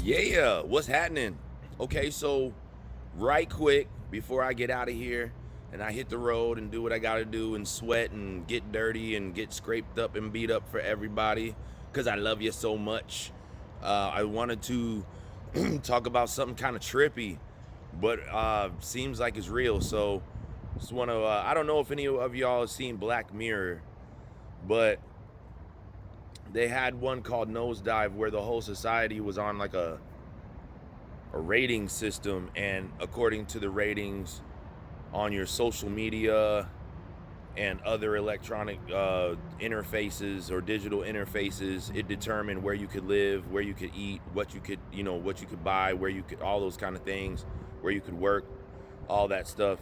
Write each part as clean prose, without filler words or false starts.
Yeah, what's happening? Okay, so right quick before I get out of here and I hit the road and do what I gotta do and sweat and get dirty and get scraped up and beat up for everybody because I love you so much. I wanted to talk about something kind of trippy, but seems like it's real. So just want to. I don't know if any of y'all have seen Black Mirror, but they had one called Nosedive where the whole society was on like a rating system, and according to the ratings on your social media and other electronic interfaces or digital interfaces, it determined where you could live, where you could eat, what you could, what you could buy, where you could, all those kind of things, where you could work, all that stuff.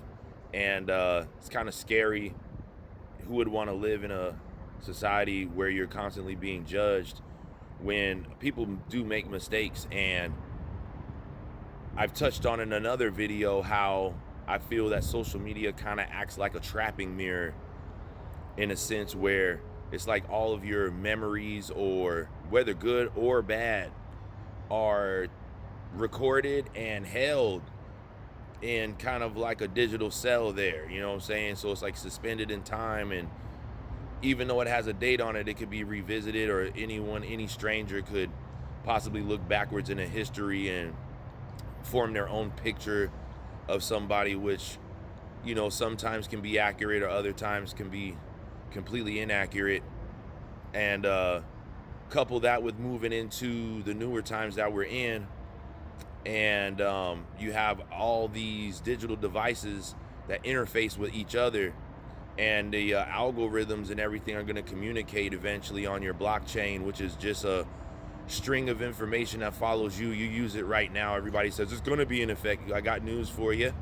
And it's kind of scary. Who would want to live in a society where you're constantly being judged when people do make mistakes? And I've touched on in another video how I feel that social media kind of acts like a trapping mirror, in a sense where it's like all of your memories, or whether good or bad, are recorded and held in kind of like a digital cell there, you know what I'm saying? So it's like suspended in time, and even though it has a date on it, it could be revisited, or any stranger could possibly look backwards in a history and form their own picture of somebody, which sometimes can be accurate or other times can be completely inaccurate. And couple that with moving into the newer times that we're in, and you have all these digital devices that interface with each other, and the algorithms and everything are going to communicate eventually on your blockchain, which is just a string of information that follows you. You use it right now. Everybody says it's going to be in effect. I got news for you.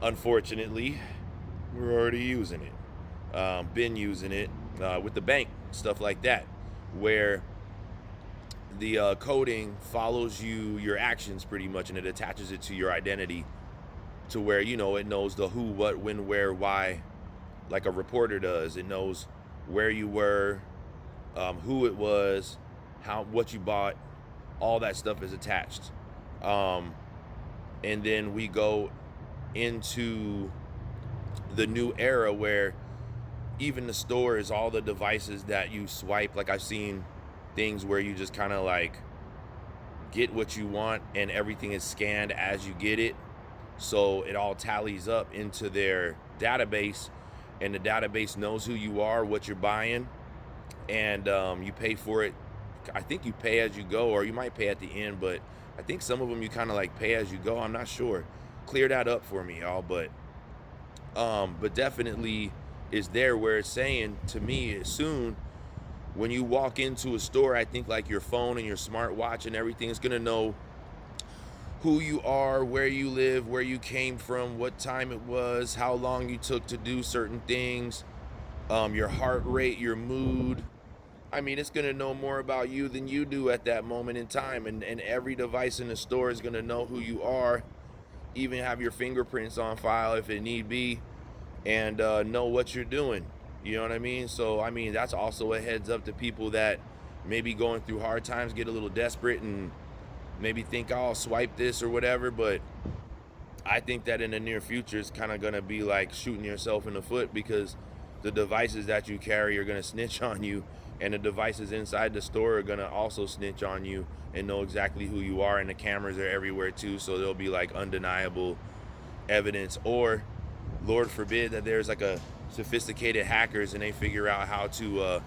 Unfortunately, we're already using it. Been using it with the bank, stuff like that, where the coding follows your actions pretty much, and it attaches it to your identity, to where it knows the who, what, when, where, why, like a reporter does. It knows where you were, who it was, what you bought. All that stuff is attached. And then we go into the new era where even the stores, all the devices that you swipe, like I've seen things where you just kind of like get what you want and everything is scanned as you get it, so it all tallies up into their database, and the database knows who you are, what you're buying, and you pay for it. I think you pay as you go, or you might pay at the end, but I think some of them you kind of like pay as you go. I'm not sure. Clear that up for me, y'all. But definitely is there, where it's saying to me soon, when you walk into a store, I think like your phone and your smartwatch and everything is gonna know who you are, where you live, where you came from, what time it was, how long you took to do certain things, your heart rate, your mood. I mean, it's going to know more about you than you do at that moment in time. And every device in the store is going to know who you are, even have your fingerprints on file if it need be, and know what you're doing. You know what I mean? So, I mean, that's also a heads up to people that maybe going through hard times, get a little desperate, and maybe think, oh, I'll swipe this or whatever. But I think that in the near future, it's kind of going to be like shooting yourself in the foot, because the devices that you carry are going to snitch on you, and the devices inside the store are going to also snitch on you and know exactly who you are, and the cameras are everywhere too, so there'll be like undeniable evidence. Or Lord forbid that there's like a sophisticated hackers and they figure out how to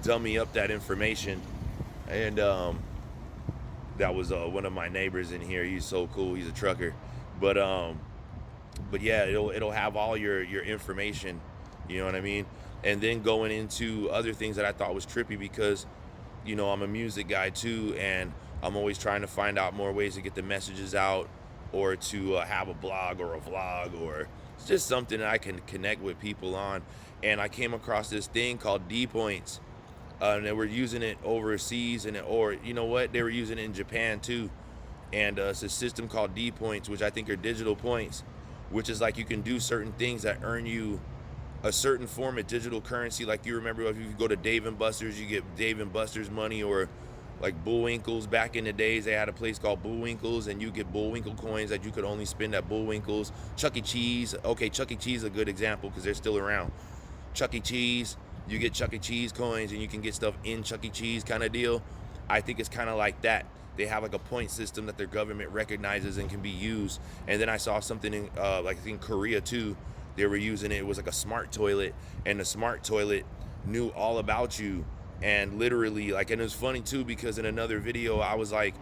dummy up that information. And that was one of my neighbors in here. He's so cool. He's a trucker. But yeah, it'll have all your information. You know what I mean? And then going into other things that I thought was trippy, because I'm a music guy too, and I'm always trying to find out more ways to get the messages out, or to have a blog or a vlog, or it's just something that I can connect with people on. And I came across this thing called D points, and they were using it overseas, or you know what, they were using it in Japan too. And it's a system called D points, which I think are digital points, which is like you can do certain things that earn you a certain form of digital currency. Like, you remember if you go to Dave and Buster's, you get Dave and Buster's money, or like Bullwinkles. Back in the days, they had a place called Bullwinkles, and you get Bullwinkle coins that you could only spend at Bullwinkles. Chuck E. Cheese. Okay, Chuck E. Cheese is a good example because they're still around. Chuck E. Cheese, you get Chuck E. Cheese coins, and you can get stuff in Chuck E. Cheese kind of deal. I think it's kind of like that. They have like a point system that their government recognizes and can be used. And then I saw something in like in Korea too. They were using it. It was like a smart toilet, and the smart toilet knew all about you. And literally, like, and it was funny too because in another video I was like,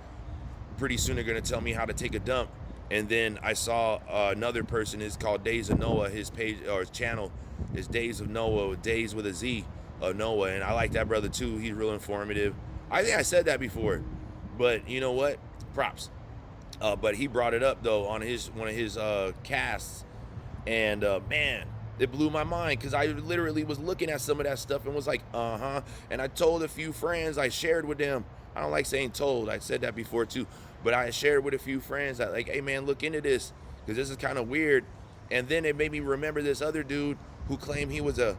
pretty soon they're gonna tell me how to take a dump. And then I saw another person is called Days of Noah. His page or his channel is Days of Noah, Days with a Z of Noah, and I like that brother too. He's real informative. I think I said that before, but you know what? Props. But he brought it up though on his one of his casts, and man, it blew my mind because I literally was looking at some of that stuff and was like, and I told a few friends, I shared with them. I don't like saying told. I said that before too, but I shared with a few friends that like, hey man, look into this because this is kind of weird. And then it made me remember this other dude who claimed he was a,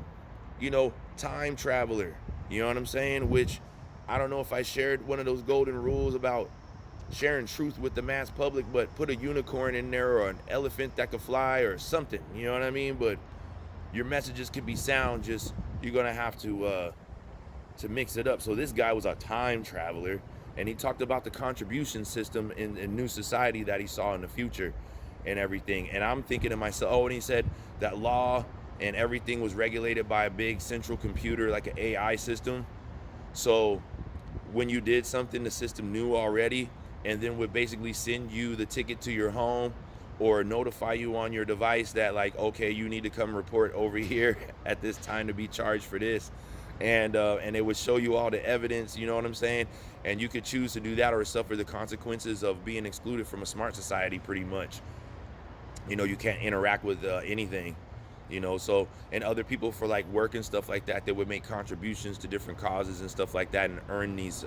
time traveler. You know what I'm saying? Which I don't know if I shared one of those golden rules about sharing truth with the mass public, but put a unicorn in there or an elephant that could fly or something. You know what I mean? But your messages can be sound. Just you're gonna have to mix it up. So this guy was a time traveler, and he talked about the contribution system in new society that he saw in the future and everything. And I'm thinking to myself, and he said that law and everything was regulated by a big central computer, like an AI system. So when you did something, the system knew already, and then would basically send you the ticket to your home or notify you on your device that like, okay, you need to come report over here at this time to be charged for this. And it would show you all the evidence, you know what I'm saying? And you could choose to do that or suffer the consequences of being excluded from a smart society pretty much. You can't interact with anything, so, and other people for like work and stuff like that, they would make contributions to different causes and stuff like that and earn these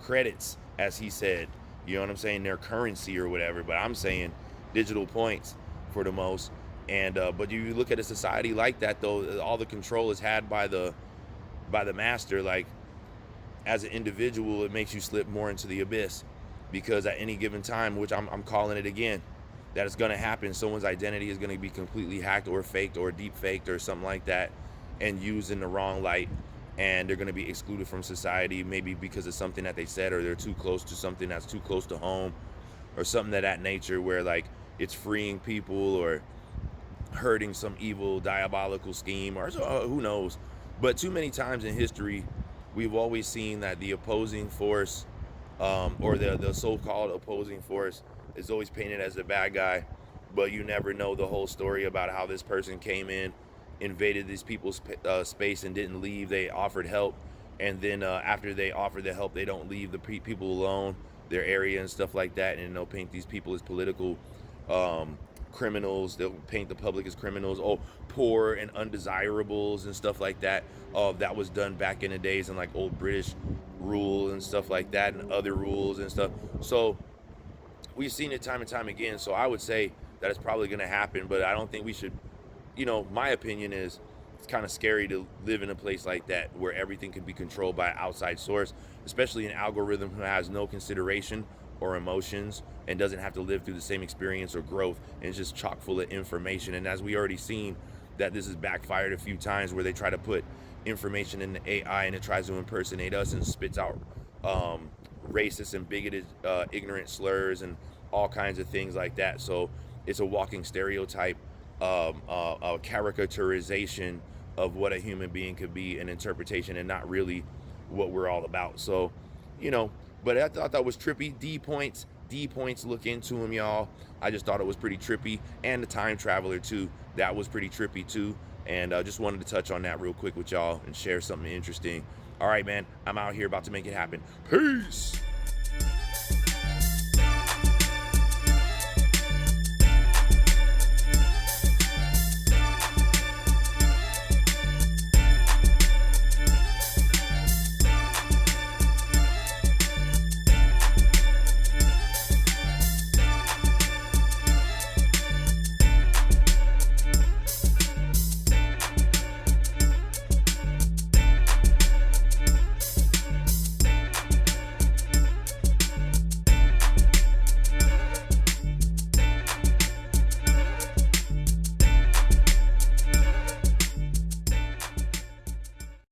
credits, as he said, you know what I'm saying, their currency or whatever. But I'm saying digital points for the most. And but you look at a society like that though, all the control is had by the master. Like as an individual, it makes you slip more into the abyss, because at any given time, which I'm calling it again, that it's going to happen, someone's identity is going to be completely hacked or faked or deep faked or something like that and used in the wrong light, and they're going to be excluded from society, maybe because of something that they said, or they're too close to something that's too close to home or something of that nature, where like it's freeing people or hurting some evil diabolical scheme, or who knows. But too many times in history, we've always seen that the opposing force, or the so-called opposing force, is always painted as a bad guy, but you never know the whole story about how this person came in, invaded these people's space and didn't leave. They offered help, and then after they offer the help, they don't leave the people alone, their area and stuff like that, and they'll paint these people as political criminals. They'll paint the public as criminals, poor and undesirables and stuff like that. That was done back in the days in like old British rule and stuff like that, and other rules and stuff. So we've seen it time and time again. So I would say that it's probably going to happen, but I don't think we should, my opinion is it's kind of scary to live in a place like that where everything can be controlled by an outside source, especially an algorithm who has no consideration or emotions and doesn't have to live through the same experience or growth, and it's just chock full of information. And as we already seen, that this has backfired a few times, where they try to put information in the AI and it tries to impersonate us and spits out racist and bigoted ignorant slurs and all kinds of things like that. So it's a walking stereotype, a caricaturization of what a human being could be, an interpretation, and not really what we're all about. So but I thought that was trippy. D points, look into them, y'all. I just thought it was pretty trippy. And the time traveler too, that was pretty trippy too. And just wanted to touch on that real quick with y'all and share something interesting. All right, man, I'm out here about to make it happen. Peace.